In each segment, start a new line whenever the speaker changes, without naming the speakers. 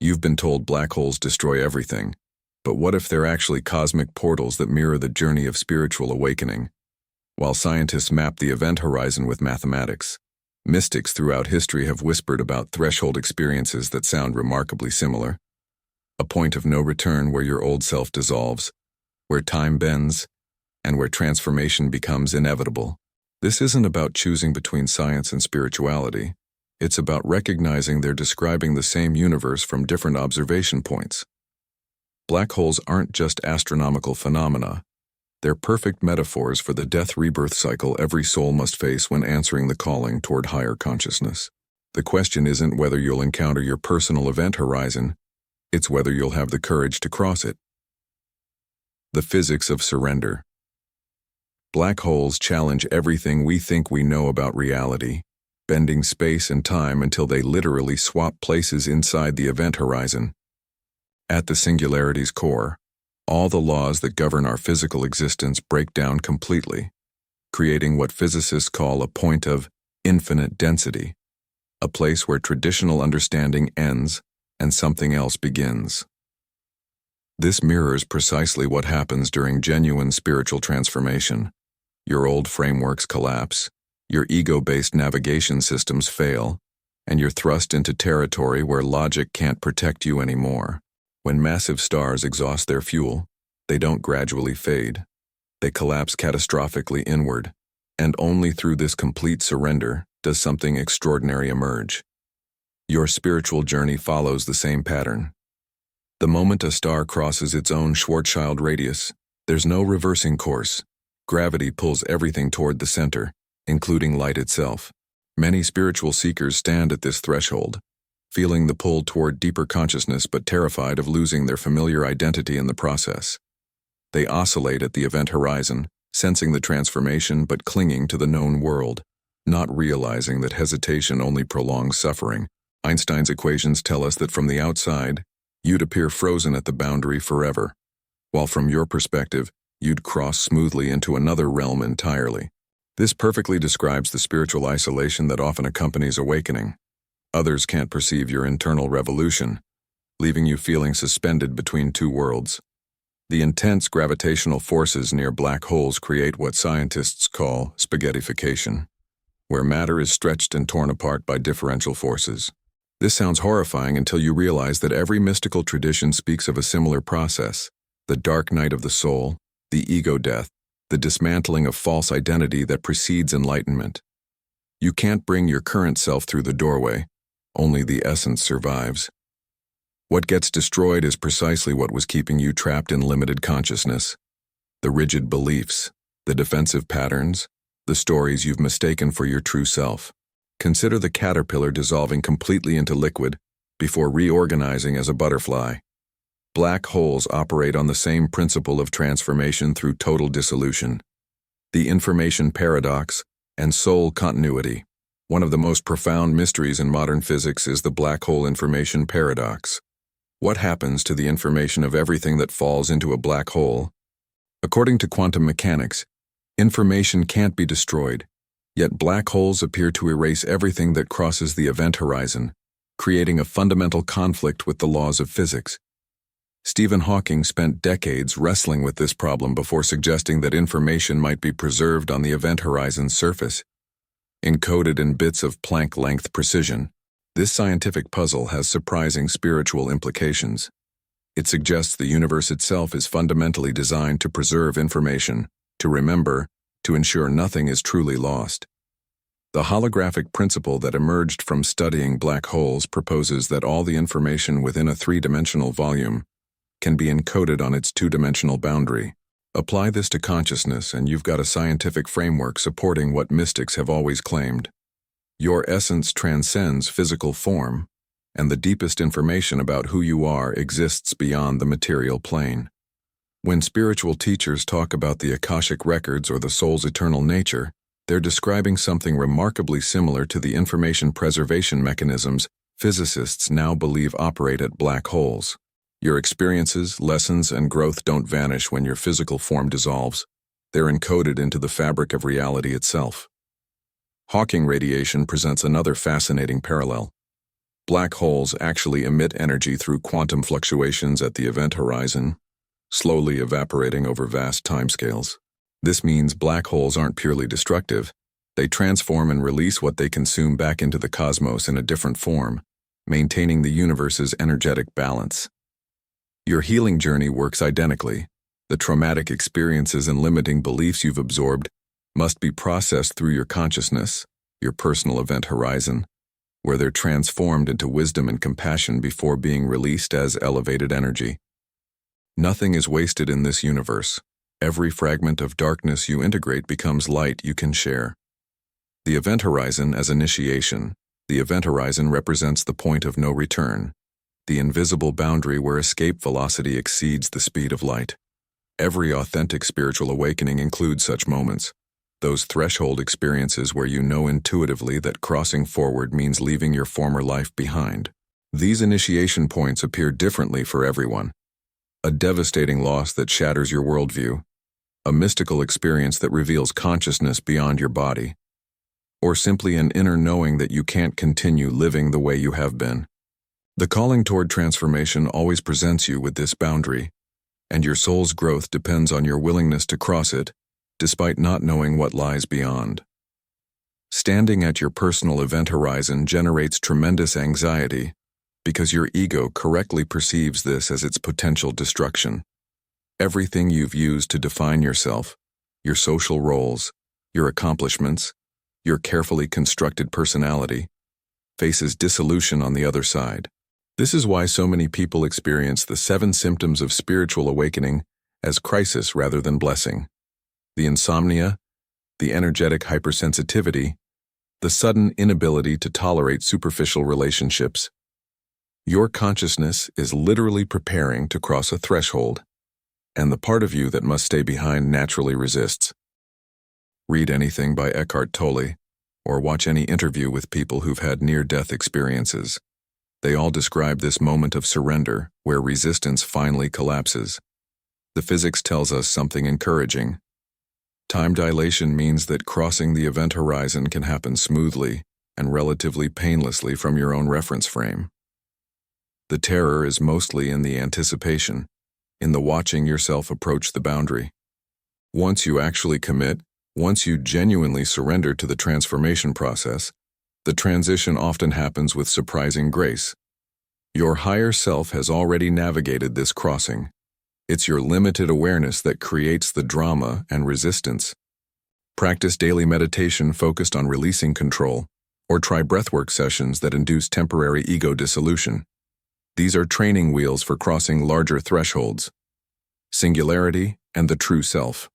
You've been told black holes destroy everything, but what if they're actually cosmic portals that mirror the journey of spiritual awakening? While scientists map the event horizon with mathematics, mystics throughout history have whispered about threshold experiences that sound remarkably similar. A point of no return where your old self dissolves, where time bends, and where transformation becomes inevitable. This isn't about choosing between science and spirituality. It's about recognizing they're describing the same universe from different observation points. Black holes aren't just astronomical phenomena. They're perfect metaphors for the death-rebirth cycle every soul must face when answering the calling toward higher consciousness. The question isn't whether you'll encounter your personal event horizon, it's whether you'll have the courage to cross it. The physics of surrender. Black holes challenge everything we think we know about reality, bending space and time until they literally swap places inside the event horizon. At the singularity's core, all the laws that govern our physical existence break down completely, creating what physicists call a point of infinite density, a place where traditional understanding ends and something else begins. This mirrors precisely what happens during genuine spiritual transformation. Your old frameworks collapse, your ego-based navigation systems fail, and you're thrust into territory where logic can't protect you anymore. When massive stars exhaust their fuel, they don't gradually fade. They collapse catastrophically inward, and only through this complete surrender does something extraordinary emerge. Your spiritual journey follows the same pattern. The moment a star crosses its own Schwarzschild radius, there's no reversing course. Gravity pulls everything toward the center, including light itself. Many spiritual seekers stand at this threshold, feeling the pull toward deeper consciousness but terrified of losing their familiar identity in the process. They oscillate at the event horizon, sensing the transformation but clinging to the known world, not realizing that hesitation only prolongs suffering. Einstein's equations tell us that from the outside, you'd appear frozen at the boundary forever, while from your perspective, you'd cross smoothly into another realm entirely. This perfectly describes the spiritual isolation that often accompanies awakening. Others can't perceive your internal revolution, leaving you feeling suspended between two worlds. The intense gravitational forces near black holes create what scientists call spaghettification, where matter is stretched and torn apart by differential forces. This sounds horrifying until you realize that every mystical tradition speaks of a similar process: the dark night of the soul, the ego death, the dismantling of false identity that precedes enlightenment. You can't bring your current self through the doorway. Only the essence survives. What gets destroyed is precisely what was keeping you trapped in limited consciousness. The rigid beliefs, the defensive patterns, the stories you've mistaken for your true self. Consider the caterpillar dissolving completely into liquid before reorganizing as a butterfly. Black holes operate on the same principle of transformation through total dissolution. The information paradox and soul continuity. One of the most profound mysteries in modern physics is the black hole information paradox. What happens to the information of everything that falls into a black hole? According to quantum mechanics, information can't be destroyed, yet black holes appear to erase everything that crosses the event horizon, creating a fundamental conflict with the laws of physics. Stephen Hawking spent decades wrestling with this problem before suggesting that information might be preserved on the event horizon's surface, encoded in bits of Planck-length precision. This scientific puzzle has surprising spiritual implications. It suggests the universe itself is fundamentally designed to preserve information, to remember, to ensure nothing is truly lost. The holographic principle that emerged from studying black holes proposes that all the information within a three-dimensional volume can be encoded on its two-dimensional boundary. Apply this to consciousness and you've got a scientific framework supporting what mystics have always claimed. Your essence transcends physical form, and the deepest information about who you are exists beyond the material plane. When spiritual teachers talk about the Akashic records or the soul's eternal nature, they're describing something remarkably similar to the information preservation mechanisms physicists now believe operate at black holes. Your experiences, lessons, and growth don't vanish when your physical form dissolves. They're encoded into the fabric of reality itself. Hawking radiation presents another fascinating parallel. Black holes actually emit energy through quantum fluctuations at the event horizon, slowly evaporating over vast timescales. This means black holes aren't purely destructive. They transform and release what they consume back into the cosmos in a different form, maintaining the universe's energetic balance. Your healing journey works identically. The traumatic experiences and limiting beliefs you've absorbed must be processed through your consciousness, your personal event horizon, where they're transformed into wisdom and compassion before being released as elevated energy. Nothing is wasted in this universe. Every fragment of darkness you integrate becomes light you can share. The event horizon as initiation. The event horizon represents the point of no return, the invisible boundary where escape velocity exceeds the speed of light. Every authentic spiritual awakening includes such moments, those threshold experiences where you know intuitively that crossing forward means leaving your former life behind. These initiation points appear differently for everyone. A devastating loss that shatters your worldview, a mystical experience that reveals consciousness beyond your body, or simply an inner knowing that you can't continue living the way you have been. The calling toward transformation always presents you with this boundary, and your soul's growth depends on your willingness to cross it, despite not knowing what lies beyond. Standing at your personal event horizon generates tremendous anxiety because your ego correctly perceives this as its potential destruction. Everything you've used to define yourself, your social roles, your accomplishments, your carefully constructed personality, faces dissolution on the other side. This is why so many people experience the 7 symptoms of spiritual awakening as crisis rather than blessing. The insomnia, the energetic hypersensitivity, the sudden inability to tolerate superficial relationships. Your consciousness is literally preparing to cross a threshold, and the part of you that must stay behind naturally resists. Read anything by Eckhart Tolle, or watch any interview with people who've had near-death experiences. They all describe this moment of surrender where resistance finally collapses. The physics tells us something encouraging. Time dilation means that crossing the event horizon can happen smoothly and relatively painlessly from your own reference frame. The terror is mostly in the anticipation, in the watching yourself approach the boundary. Once you actually commit, once you genuinely surrender to the transformation process, the transition often happens with surprising grace. Your higher self has already navigated this crossing. It's your limited awareness that creates the drama and resistance. Practice daily meditation focused on releasing control, or try breathwork sessions that induce temporary ego dissolution. These are training wheels for crossing larger thresholds. Singularity and the true self.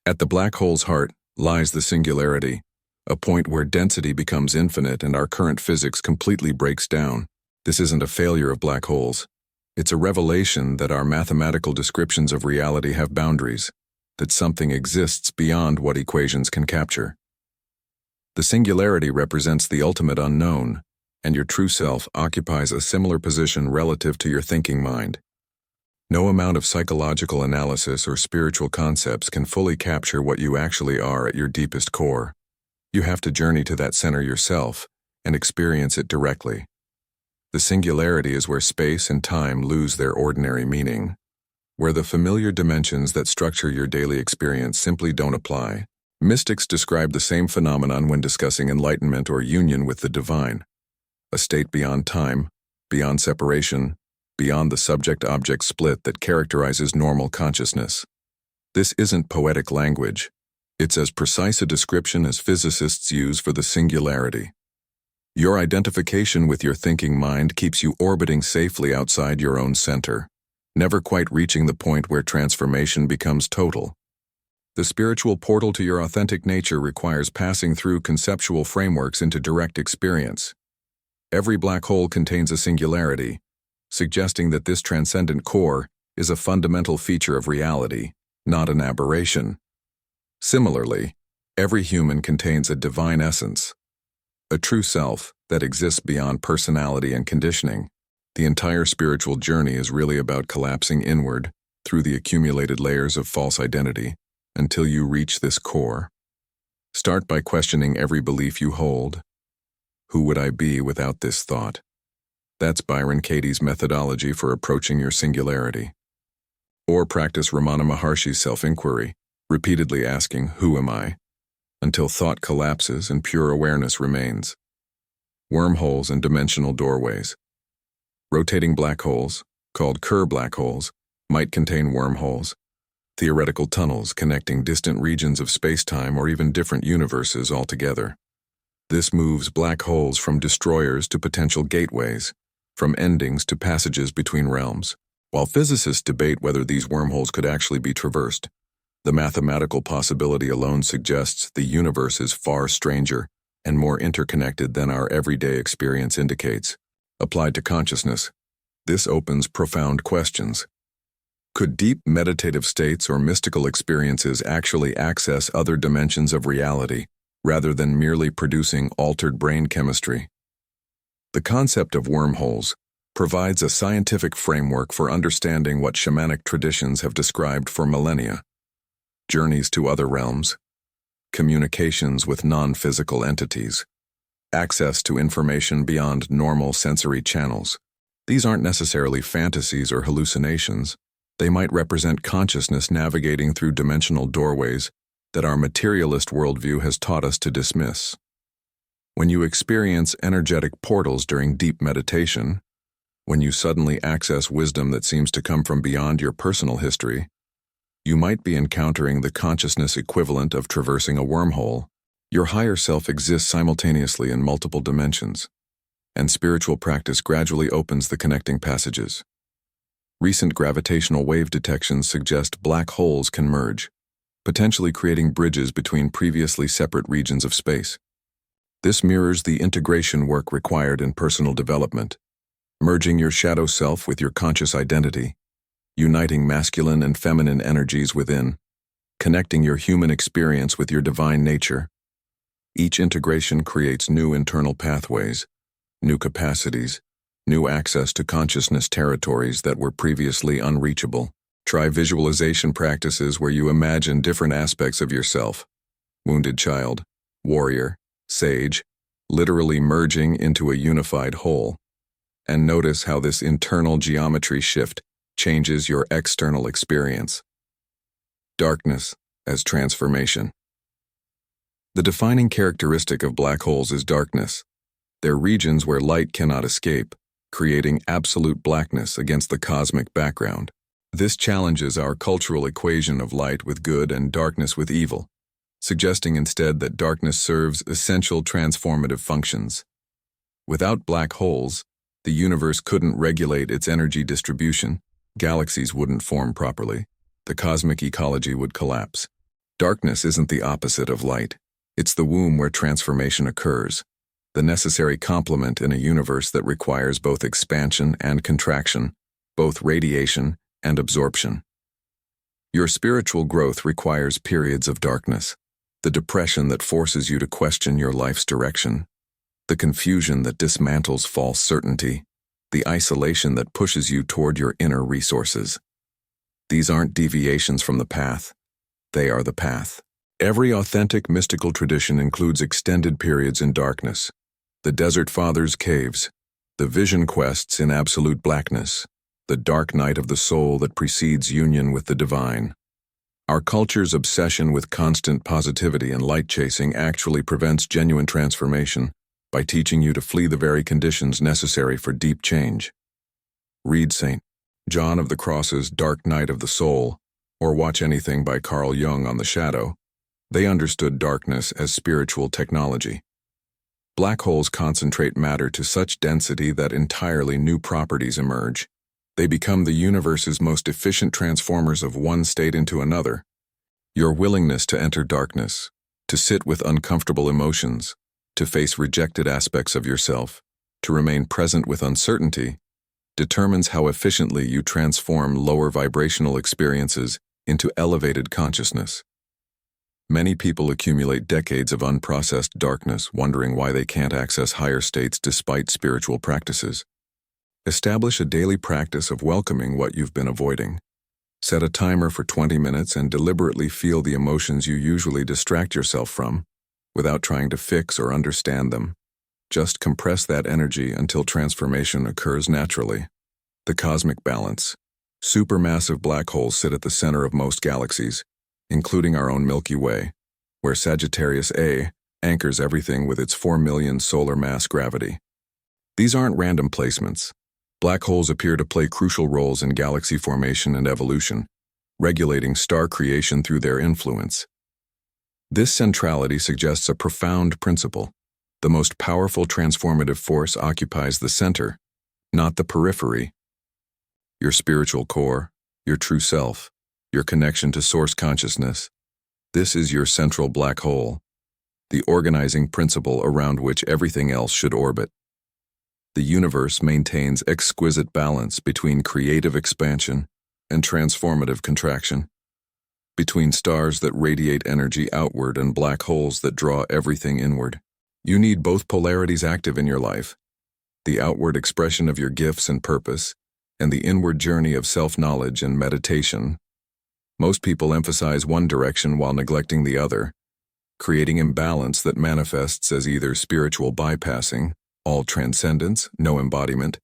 At the black hole's heart lies the singularity, a point where density becomes infinite and our current physics completely breaks down. This isn't a failure of black holes. It's a revelation that our mathematical descriptions of reality have boundaries, that something exists beyond what equations can capture. The singularity represents the ultimate unknown, and your true self occupies a similar position relative to your thinking mind. No amount of psychological analysis or spiritual concepts can fully capture what you actually are at your deepest core. You have to journey to that center yourself and experience it directly. The singularity is where space and time lose their ordinary meaning, where the familiar dimensions that structure your daily experience simply don't apply. Mystics describe the same phenomenon when discussing enlightenment or union with the divine, a state beyond time, beyond separation, beyond the subject-object split that characterizes normal consciousness. This isn't poetic language. It's as precise a description as physicists use for the singularity. Your identification with your thinking mind keeps you orbiting safely outside your own center, never quite reaching the point where transformation becomes total. The spiritual portal to your authentic nature requires passing through conceptual frameworks into direct experience. Every black hole contains a singularity, suggesting that this transcendent core is a fundamental feature of reality, not an aberration. Similarly, every human contains a divine essence, a true self that exists beyond personality and conditioning. The entire spiritual journey is really about collapsing inward through the accumulated layers of false identity until you reach this core. Start by questioning every belief you hold. Who would I be without this thought? That's Byron Katie's methodology for approaching your singularity. Or practice Ramana Maharshi's self-inquiry, repeatedly asking, who am I? Until thought collapses and pure awareness remains. Wormholes and dimensional doorways. Rotating black holes, called Kerr black holes, might contain wormholes, theoretical tunnels connecting distant regions of space-time or even different universes altogether. This moves black holes from destroyers to potential gateways, from endings to passages between realms. While physicists debate whether these wormholes could actually be traversed, the mathematical possibility alone suggests the universe is far stranger and more interconnected than our everyday experience indicates. Applied to consciousness, this opens profound questions. Could deep meditative states or mystical experiences actually access other dimensions of reality, rather than merely producing altered brain chemistry? The concept of wormholes provides a scientific framework for understanding what shamanic traditions have described for millennia: journeys to other realms, communications with non-physical entities, access to information beyond normal sensory channels. These aren't necessarily fantasies or hallucinations. They might represent consciousness navigating through dimensional doorways that our materialist worldview has taught us to dismiss. When you experience energetic portals during deep meditation, when you suddenly access wisdom that seems to come from beyond your personal history, you might be encountering the consciousness equivalent of traversing a wormhole. Your higher self exists simultaneously in multiple dimensions, and spiritual practice gradually opens the connecting passages. Recent gravitational wave detections suggest black holes can merge, potentially creating bridges between previously separate regions of space. This mirrors the integration work required in personal development, merging your shadow self with your conscious identity, uniting masculine and feminine energies within, connecting your human experience with your divine nature. Each integration creates new internal pathways, new capacities, new access to consciousness territories that were previously unreachable. Try visualization practices where you imagine different aspects of yourself: wounded child, warrior, sage, literally merging into a unified whole. And notice how this internal geometry shift changes your external experience. Darkness as transformation. The defining characteristic of black holes is darkness. They're regions where light cannot escape, creating absolute blackness against the cosmic background. This challenges our cultural equation of light with good and darkness with evil, suggesting instead that darkness serves essential transformative functions. Without black holes, the universe couldn't regulate its energy distribution, galaxies wouldn't form properly, the cosmic ecology would collapse. Darkness isn't the opposite of light. It's the womb where transformation occurs, the necessary complement in a universe that requires both expansion and contraction, both radiation and absorption. Your spiritual growth requires periods of darkness, the depression that forces you to question your life's direction, the confusion that dismantles false certainty, the isolation that pushes you toward your inner resources. These aren't deviations from the path. They are the path. Every authentic mystical tradition includes extended periods in darkness: the Desert Fathers' caves, the vision quests in absolute blackness, the dark night of the soul that precedes union with the divine. Our culture's obsession with constant positivity and light-chasing actually prevents genuine transformation by teaching you to flee the very conditions necessary for deep change. Read St. John of the Cross's Dark Night of the Soul, or watch anything by Carl Jung on the shadow. They understood darkness as spiritual technology. Black holes concentrate matter to such density that entirely new properties emerge. They become the universe's most efficient transformers of one state into another. Your willingness to enter darkness, to sit with uncomfortable emotions, to face rejected aspects of yourself, to remain present with uncertainty, determines how efficiently you transform lower vibrational experiences into elevated consciousness. Many people accumulate decades of unprocessed darkness, wondering why they can't access higher states despite spiritual practices. Establish a daily practice of welcoming what you've been avoiding. Set a timer for 20 minutes and deliberately feel the emotions you usually distract yourself from, without trying to fix or understand them. Just compress that energy until transformation occurs naturally. The cosmic balance. Supermassive black holes sit at the center of most galaxies, including our own Milky Way, where Sagittarius A anchors everything with its 4 million solar mass gravity. These aren't random placements. Black holes appear to play crucial roles in galaxy formation and evolution, regulating star creation through their influence. This centrality suggests a profound principle. The most powerful transformative force occupies the center, not the periphery. Your spiritual core, your true self, your connection to source consciousness. This is your central black hole, the organizing principle around which everything else should orbit. The universe maintains exquisite balance between creative expansion and transformative contraction, between stars that radiate energy outward and black holes that draw everything inward. You need both polarities active in your life, the outward expression of your gifts and purpose, and the inward journey of self-knowledge and meditation. Most people emphasize one direction while neglecting the other, creating imbalance that manifests as either spiritual bypassing, all transcendence, no embodiment,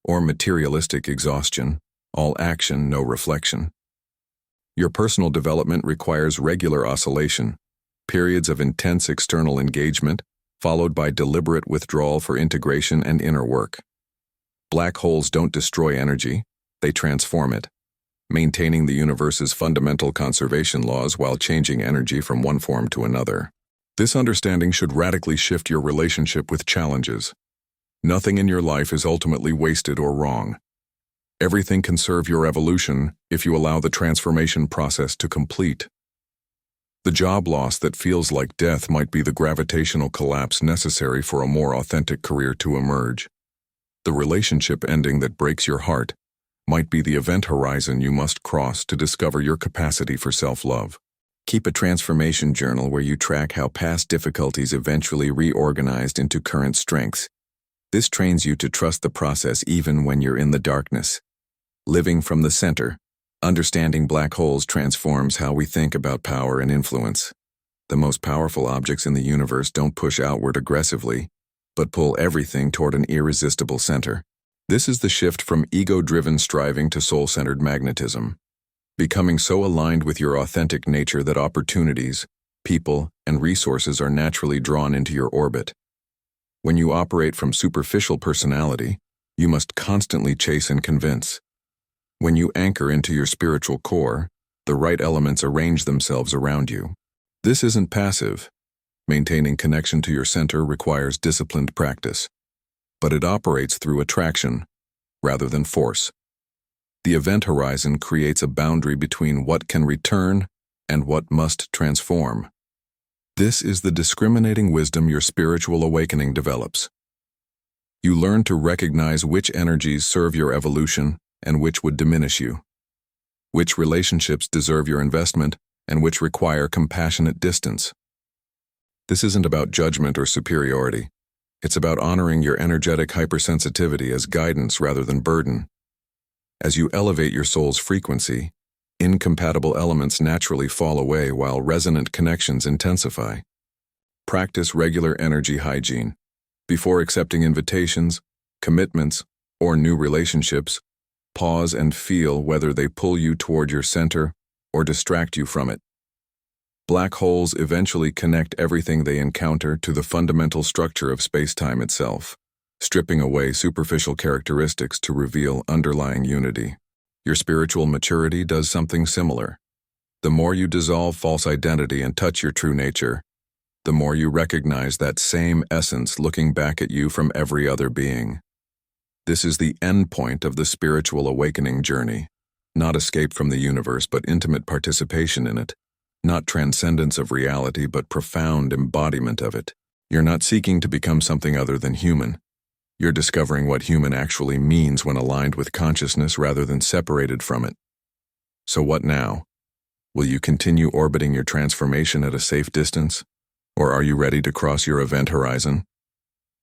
or materialistic exhaustion, all action, no reflection. Your personal development requires regular oscillation, periods of intense external engagement, followed by deliberate withdrawal for integration and inner work. Black holes don't destroy energy, they transform it, maintaining the universe's fundamental conservation laws while changing energy from one form to another. This understanding should radically shift your relationship with challenges. Nothing in your life is ultimately wasted or wrong. Everything can serve your evolution if you allow the transformation process to complete. The job loss that feels like death might be the gravitational collapse necessary for a more authentic career to emerge. The relationship ending that breaks your heart might be the event horizon you must cross to discover your capacity for self-love. Keep a transformation journal where you track how past difficulties eventually reorganized into current strengths. This trains you to trust the process even when you're in the darkness. Living from the center, understanding black holes transforms how we think about power and influence. The most powerful objects in the universe don't push outward aggressively, but pull everything toward an irresistible center. This is the shift from ego-driven striving to soul-centered magnetism, becoming so aligned with your authentic nature that opportunities, people, and resources are naturally drawn into your orbit. When you operate from superficial personality, you must constantly chase and convince. When you anchor into your spiritual core, the right elements arrange themselves around you. This isn't passive. Maintaining connection to your center requires disciplined practice, but it operates through attraction rather than force. The event horizon creates a boundary between what can return and what must transform. This is the discriminating wisdom your spiritual awakening develops. You learn to recognize which energies serve your evolution and which would diminish you, which relationships deserve your investment and which require compassionate distance. This isn't about judgment or superiority. It's about honoring your energetic hypersensitivity as guidance rather than burden. As you elevate your soul's frequency, incompatible elements naturally fall away while resonant connections intensify. Practice regular energy hygiene. Before accepting invitations, commitments, or new relationships, pause and feel whether they pull you toward your center or distract you from it. Black holes eventually connect everything they encounter to the fundamental structure of space-time itself, stripping away superficial characteristics to reveal underlying unity. Your spiritual maturity does something similar. The more you dissolve false identity and touch your true nature, the more you recognize that same essence looking back at you from every other being. This is the end point of the spiritual awakening journey, not escape from the universe but intimate participation in it, not transcendence of reality but profound embodiment of it. You're not seeking to become something other than human. You're discovering what human actually means when aligned with consciousness rather than separated from it. So what now? Will you continue orbiting your transformation at a safe distance? Or are you ready to cross your event horizon?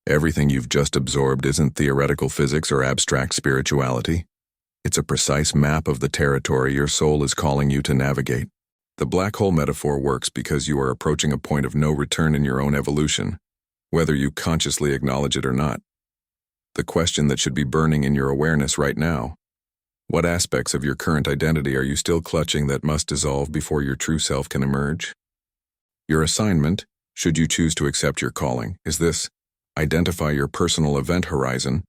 Everything you've just absorbed isn't theoretical physics or abstract spirituality. It's a precise map of the territory your soul is calling you to navigate. The black hole metaphor works because you are approaching a point of no return in your own evolution. whether you consciously acknowledge it or not. The question that should be burning in your awareness right now: what aspects of your current identity are you still clutching that must dissolve before your true self can emerge? Your assignment, should you choose to accept your calling, is this: identify your personal event horizon,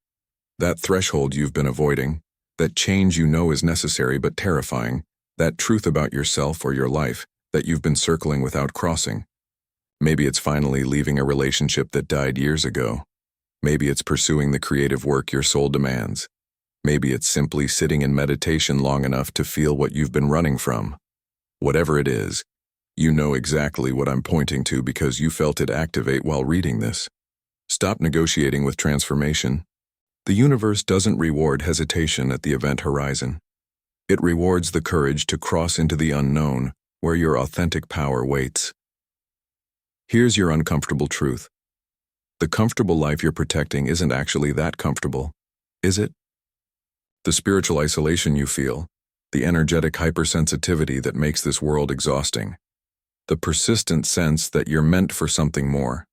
that threshold you've been avoiding, that change you know is necessary but terrifying, that truth about yourself or your life that you've been circling without crossing. Maybe it's finally leaving a relationship that died years ago. Maybe it's pursuing the creative work your soul demands. Maybe it's simply sitting in meditation long enough to feel what you've been running from. Whatever it is, you know exactly what I'm pointing to because you felt it activate while reading this. Stop negotiating with transformation. The universe doesn't reward hesitation at the event horizon. It rewards the courage to cross into the unknown, where your authentic power waits. Here's your uncomfortable truth. The comfortable life you're protecting isn't actually that comfortable, is it? The spiritual isolation you feel, the energetic hypersensitivity that makes this world exhausting, the persistent sense that you're meant for something more.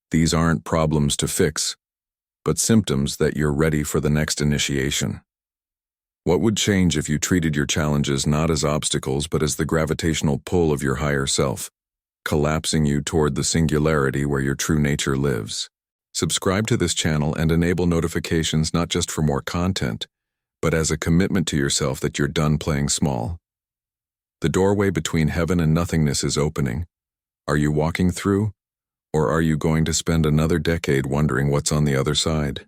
These aren't problems to fix, but symptoms that you're ready for the next initiation. What would change if you treated your challenges not as obstacles but as the gravitational pull of your higher self, collapsing you toward the singularity where your true nature lives? Subscribe to this channel and enable notifications not just for more content, but as a commitment to yourself that you're done playing small. The doorway between heaven and nothingness is opening. Are you walking through? Or are you going to spend another decade wondering what's on the other side?